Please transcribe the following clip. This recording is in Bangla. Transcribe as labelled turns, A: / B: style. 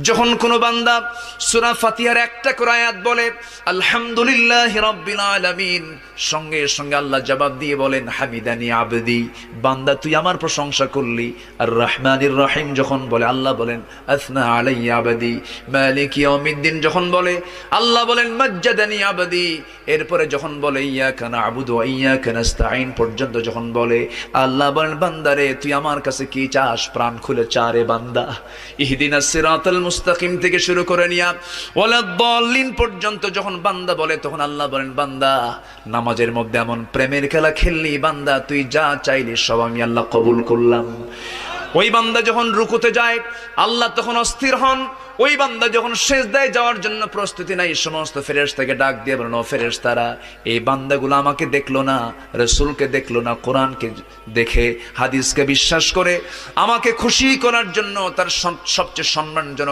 A: যখন কোনো বান্দা সূরা ফাতিহার একটা করে আয়াত বলে আলহামদুলিল্লাহি রাব্বিল আলামিন, সঙ্গে সঙ্গে আল্লাহ জবাব দিয়ে বলেন হামিদানি আবদি, বান্দা তুই আমার প্রশংসা করলি। আর রহমানির রহিম যখন বলে আল্লাহ বলেন আসনা আলাইয়া আবদি। মালিক ইয়াউমিদ্দিন যখন বলে আল্লাহ বলেন মাজ্জাদানি আবদি। এরপরে যখন বলে ইয়াকা না'বুদু ওয়া ইয়াকা নাস্তাঈন পর্যন্ত যখন বলে আল্লাহ বলেন বান্দারে তুই আমার কাছে কি চাস, প্রাণ খুলে চা রে বান্দা। ইহদিনাস সিরাতাল মুস্তাকিম থেকে শুরু করে নিয়া ওয়ালাদ-দাল্লিন পর্যন্ত যখন বান্দা বলে তখন আল্লাহ বলেন বান্দা নামাজের মধ্যে এমন প্রেমের খেলা খেললি বান্দা, তুই যা চাইলি সব আমি আল্লাহ কবুল করলাম। ওই বান্দা যখন রুকুতে যায় আল্লাহ তখন অস্থির হন। ওই বান্দা যখন সিজদায় যাওয়ার জন্য প্রস্তুতি নাই, সমস্ত ফেরেশতাকে ডাক দিয়ে বলেন ও ফেরেশতারা, এই বান্দাগুলো আমাকে দেখলো না, রাসূলকে দেখলো না, কোরআনকে দেখে হাদিসকে বিশ্বাস করে আমাকে খুশি করার জন্য তার সবচেয়ে সম্মানজনক